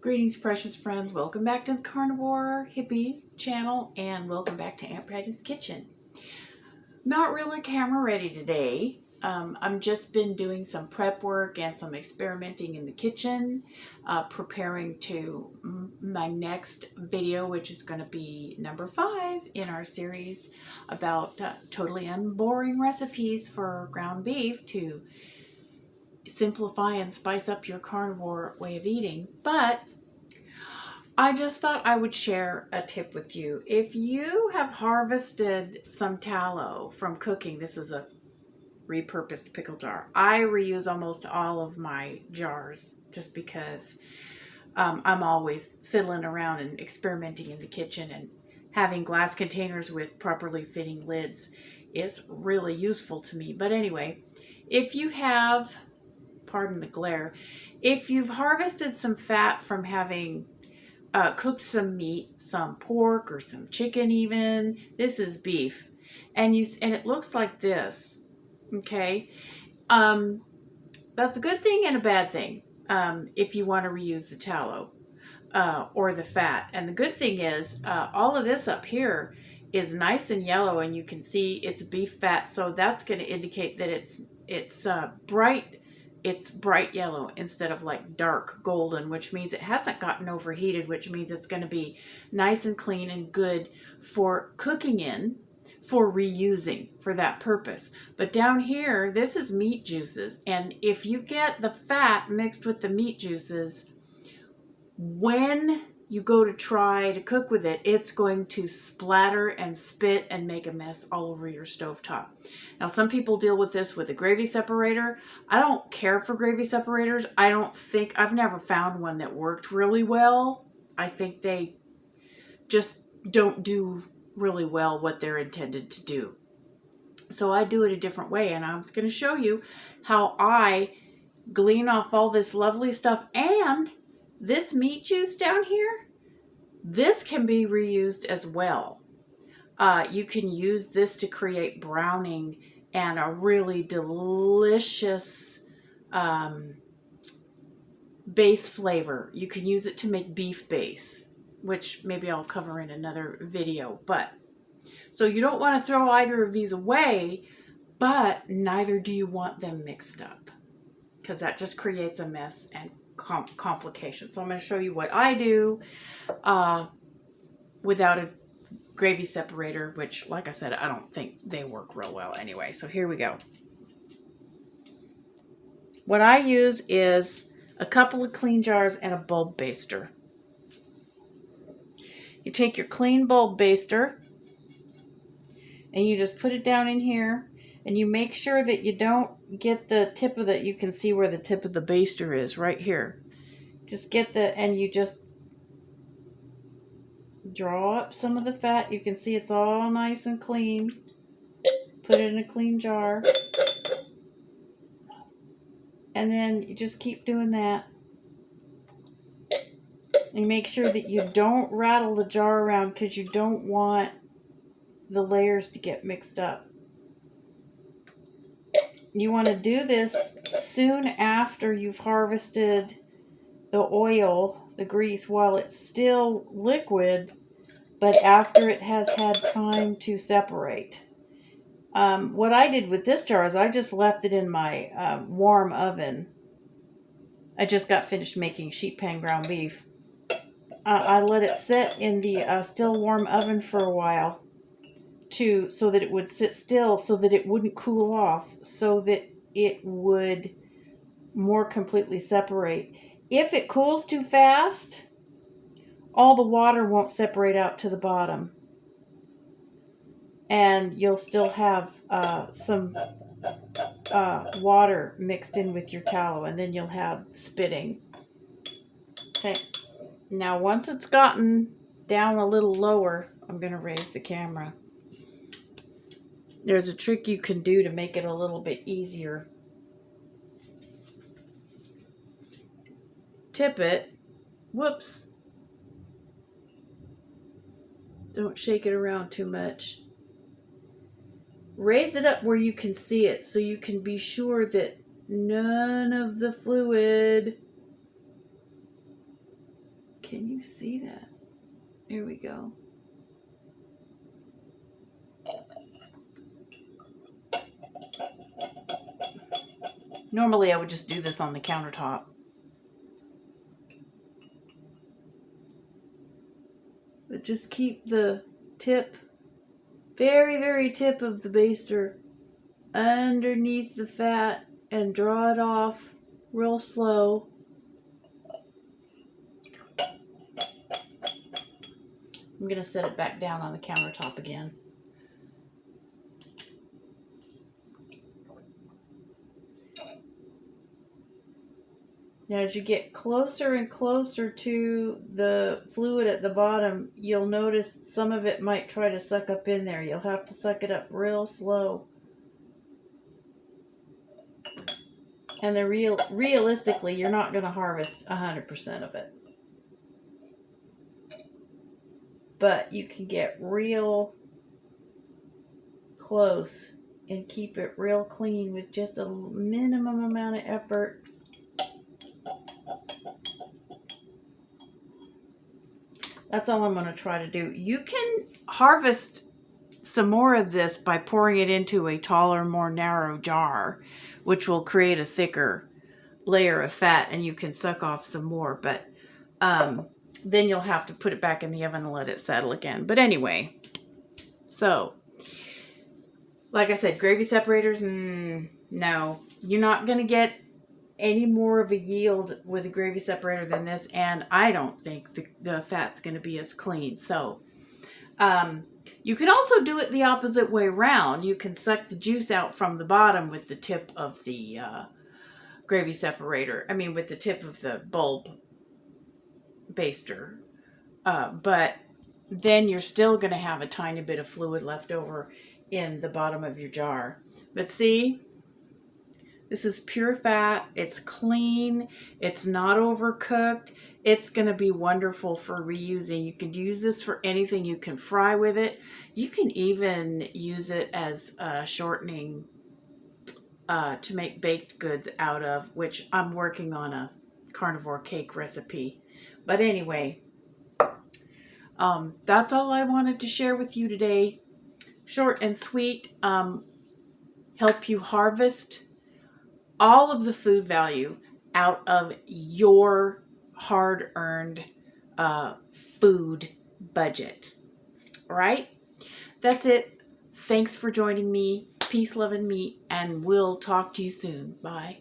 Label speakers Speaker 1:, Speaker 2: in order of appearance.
Speaker 1: Greetings, precious friends. Welcome back to the Carnivore Hippie channel and welcome back to Aunt Patty's Kitchen. Not really camera ready today. I've just been doing some prep work and some experimenting in the kitchen, preparing to my next video, which is going to be number 5 in our series about totally unboring recipes for ground beef to simplify and spice up your carnivore way of eating. But I just thought I would share a tip with you. If you have harvested some tallow from cooking, this is a repurposed pickle jar. I reuse almost all of my jars just because I'm always fiddling around and experimenting in the kitchen, and having glass containers with properly fitting lids is really useful to me. But anyway, if you have, pardon the glare, if you've harvested some fat from having cooked some meat, some pork or some chicken even. This is beef. And it looks like this. Okay. That's a good thing and a bad thing if you want to reuse the tallow or the fat. And the good thing is all of this up here is nice and yellow, and you can see it's beef fat. So that's going to indicate that it's bright. It's bright yellow instead of like dark golden, which means it hasn't gotten overheated, which means it's going to be nice and clean and good for cooking in, for reusing for that purpose. But down here, this is meat juices. And if you get the fat mixed with the meat juices, when you go to try to cook with it, it's going to splatter and spit and make a mess all over your stovetop. Now, some people deal with this with a gravy separator. I don't care for gravy separators. I've never found one that worked really well. I think they just don't do really well what they're intended to do. So I do it a different way, and I'm going to show you how I glean off all this lovely stuff. And this meat juice down here, this can be reused as well. You can use this to create browning and a really delicious base flavor. You can use it to make beef base, which maybe I'll cover in another video. But so you don't want to throw either of these away, but neither do you want them mixed up, because that just creates a mess and complications. So I'm going to show you what I do without a gravy separator, which, like I said, I don't think they work real well anyway. So here we go. What I use is a couple of clean jars and a bulb baster. You take your clean bulb baster and you just put it down in here, and you make sure that you don't get the tip of it. You can see where the tip of the baster is right here. Just get and you just draw up some of the fat. You can see it's all nice and clean. Put it in a clean jar. And then you just keep doing that. And make sure that you don't rattle the jar around, because you don't want the layers to get mixed up. You want to do this soon after you've harvested the oil, the grease, while it's still liquid, but after it has had time to separate. What I did with this jar is I just left it in my warm oven. I just got finished making sheet pan ground beef. I let it sit in the still warm oven for a while, so that it would sit still, so that it wouldn't cool off, so that it would more completely separate. If it cools too fast, all the water won't separate out to the bottom, and you'll still have some water mixed in with your tallow, and then you'll have spitting. Okay, now once it's gotten down a little lower, I'm going to raise the camera. There's a trick you can do to make it a little bit easier. Tip it. Whoops. Don't shake it around too much. Raise it up where you can see it, so you can be sure that none of the fluid Can you see that? Here we go. Normally I would just do this on the countertop. But just keep the tip, very, very tip of the baster underneath the fat and draw it off real slow. I'm going to set it back down on the countertop again. Now, as you get closer and closer to the fluid at the bottom, you'll notice some of it might try to suck up in there. You'll have to suck it up real slow. And realistically, you're not going to harvest 100% of it. But you can get real close and keep it real clean with just a minimum amount of effort. That's all I'm going to try to do. You can harvest some more of this by pouring it into a taller, more narrow jar, which will create a thicker layer of fat, and you can suck off some more. But then you'll have to put it back in the oven and let it settle again. But anyway, so like I said, gravy separators, no. You're not going to get any more of a yield with a gravy separator than this, and I don't think the fat's going to be as clean. So you can also do it the opposite way around. You can suck the juice out from the bottom with the tip of the gravy separator. I mean, with the tip of the bulb baster. But then you're still going to have a tiny bit of fluid left over in the bottom of your jar. But see, this is pure fat. It's clean. It's not overcooked. It's going to be wonderful for reusing. You can use this for anything. You can fry with it. You can even use it as shortening to make baked goods out of, which I'm working on a carnivore cake recipe. But anyway, that's all I wanted to share with you today. Short and sweet. Help you harvest all of the food value out of your hard-earned food budget. All right? That's it. Thanks for joining me. Peace, love, and meat, and we'll talk to you soon. Bye.